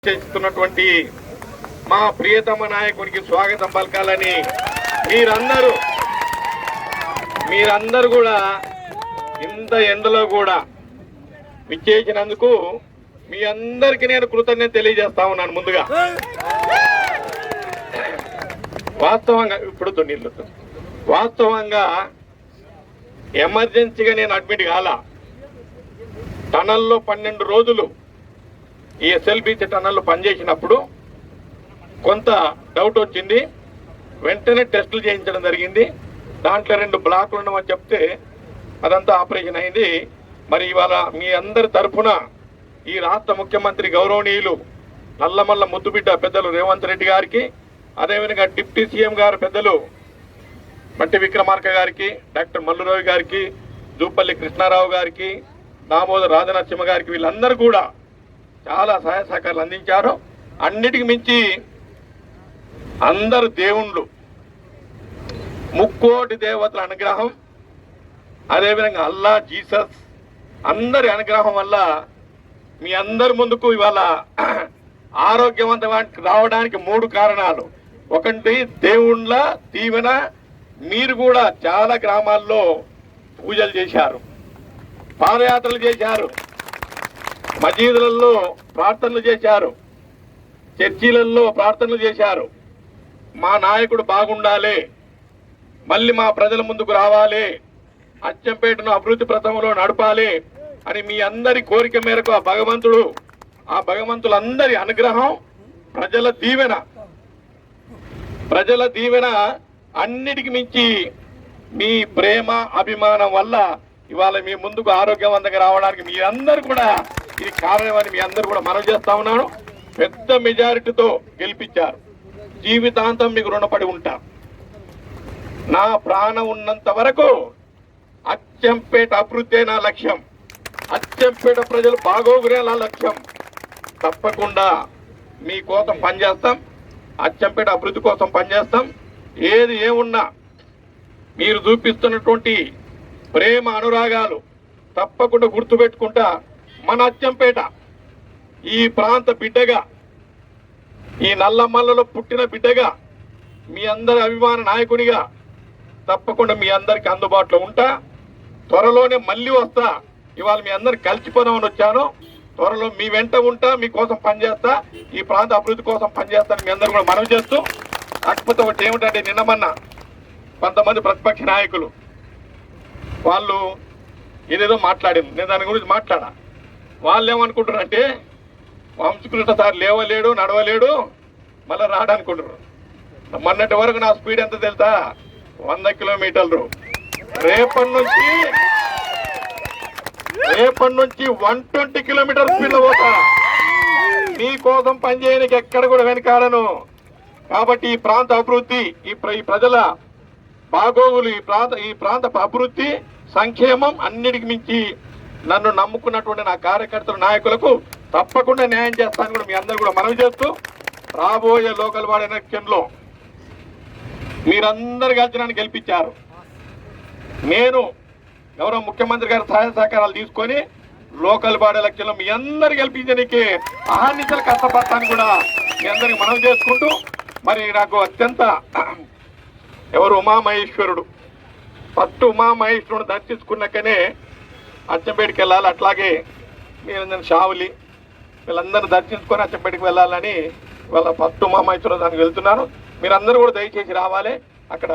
చేస్తున్నటువంటి మా ప్రియతమ నాయకుడికి స్వాగతం పలకాలని మీరందరూ కూడా ఇంత ఎండలో కూడా విచ్చేసినందుకు మీ అందరికీ నేను కృతజ్ఞత తెలియజేస్తా ఉన్నాను. ముందుగా వాస్తవంగా ఎమర్జెన్సీగా నేను అడ్మిట్ కాలా. టనల్లో 12 రోజులు ఈ ఎస్ఎల్బీసీ టనల్లో పనిచేసినప్పుడు కొంత డౌట్ వచ్చింది. వెంటనే టెస్టులు చేయించడం జరిగింది. దాంట్లో 2 బ్లాక్లు ఉన్నామని చెప్తే అదంతా ఆపరేషన్ అయింది. మరి ఇవాళ మీ అందరి తరఫున ఈ రాష్ట్ర ముఖ్యమంత్రి గౌరవనీయులు నల్లమల్ల ముద్దుబిడ్డ పెద్దలు రేవంత్ రెడ్డి గారికి, అదేవిధంగా డిప్యూటీ సీఎం గారు పెద్దలు మట్టి విక్రమార్క గారికి, డాక్టర్ మల్లురావు గారికి, జూపల్లి కృష్ణారావు గారికి, దామోదర్ రాజనరసింహ గారికి, వీళ్ళందరూ కూడా చాలా సహాయ సహకారాలు అందించారు. అన్నిటికి మించి అందరు దేవుళ్ళు, ముక్కోటి దేవతల అనుగ్రహం, అదేవిధంగా అల్లా, జీసస్ అందరి అనుగ్రహం వల్ల మీ అందరి ముందుకు ఇవాళ ఆరోగ్యవంతమైన రావడానికి 3 కారణాలు. ఒకటి దేవుళ్ళ దీవెన. మీరు కూడా చాలా గ్రామాల్లో పూజలు చేశారు, పాదయాత్రలు చేశారు, మసీదులలో ప్రార్థనలు చేశారు, చర్చిలలో ప్రార్థనలు చేశారు. మా నాయకుడు బాగుండాలి, మళ్ళీ మా ప్రజల ముందుకు రావాలి, అచ్చంపేటను అభివృద్ధి ప్రథమంలో నడపాలి అని మీ అందరి కోరిక మేరకు ఆ భగవంతులందరి అనుగ్రహం, ప్రజల దీవెన అన్నిటికి మించి మీ ప్రేమ అభిమానం వల్ల ఇవాళ మీ ముందుకు ఆరోగ్యవంతంగా రావడానికి మీ అందరూ కూడా ఇది కారణమని మీ అందరూ కూడా మనవి చేస్తా ఉన్నాను. పెద్ద మెజారిటీతో గెలిపించారు. జీవితాంతం మీకు రుణపడి ఉంటా. నా ప్రాణం ఉన్నంత వరకు అచ్చంపేట అభివృద్ధి నా లక్ష్యం, అచ్చంపేట ప్రజలు బాగోగురే నా లక్ష్యం. తప్పకుండా మీకోసం పనిచేస్తాం, అచ్చంపేట అభివృద్ధి కోసం పనిచేస్తాం. ఏది ఏమున్నా మీరు చూపిస్తున్నటువంటి ప్రేమ అనురాగాలు తప్పకుండా గుర్తుపెట్టుకుంటా. మన అచ్చంపేట ఈ ప్రాంత బిడ్డగా, ఈ నల్లమల్లలో పుట్టిన బిడ్డగా, మీ అందరి అభిమాన నాయకునిగా తప్పకుండా మీ అందరికి అందుబాటులో ఉంటా. త్వరలోనే మళ్ళీ వస్తా. ఇవాళ మీ అందరికి కలిసిపోదామని వచ్చాను. త్వరలో మీ వెంట ఉంటా, మీకోసం పనిచేస్తా, ఈ ప్రాంత అభివృద్ధి కోసం పనిచేస్తాను మీ అందరూ కూడా మనవి చేస్తూ. కాకపోతే ఒకటి ఏమిటంటే, నిన్నమన్న కొంతమంది ప్రతిపక్ష నాయకులు వాళ్ళు ఏదేదో మాట్లాడింది. నేను దాని గురించి మాట్లాడా. వాళ్ళు ఏమనుకుంటారంటే, వంశకృష్ణ సార్ లేవలేడు, నడవలేడు, మళ్ళీ రాడనుకుంటారు. మొన్నటి వరకు నా స్పీడ్ ఎంత తెలుసా? 100 కిలోమీటర్లు. రేపటి నుంచి 120 కిలోమీటర్ స్పీడ్ లో పోతా. మీకోసం పనిచేయడానికి ఎక్కడ కూడా వెనకాడను. కాబట్టి ఈ ప్రాంత అభివృద్ధి, ఈ ప్రజల బాగోగులు, ఈ ప్రాంత అభివృద్ధి, సంక్షేమం అన్నిటికి మించి నన్ను నమ్ముకున్నటువంటి నా కార్యకర్తల నాయకులకు తప్పకుండా న్యాయం చేస్తాను కూడా మీ అందరూ కూడా మనవి చేస్తూ, రాబోయే లోకల్ బాడీ ఎలక్షన్లో మీరందరూ కలిసి నన్ను గెలిపించారు. నేను గౌరవ ముఖ్యమంత్రి గారి సహాయ సహకారాలు తీసుకొని లోకల్ బాడీ ఎలక్షన్లో మీ అందరు గెలిపించడానికి అహర్నిశలు కష్టపడతాను కూడా మీ అందరికి మనవి చేసుకుంటూ, మరి నాకు అత్యంత ఉమామహేశ్వరుడు, ఫస్ట్ ఉమామహేశ్వరుడు దర్శించుకున్నాకనే అచ్చంపేటకి వెళ్ళాలి. అట్లాగే మీరు షావులి వీళ్ళందరూ దర్శించుకొని అచ్చంపేటకి వెళ్ళాలని వాళ్ళ ఫస్ట్ ఉమామహేశ్వరుడు దానికి వెళ్తున్నాను. మీరందరూ కూడా దయచేసి రావాలి. అక్కడ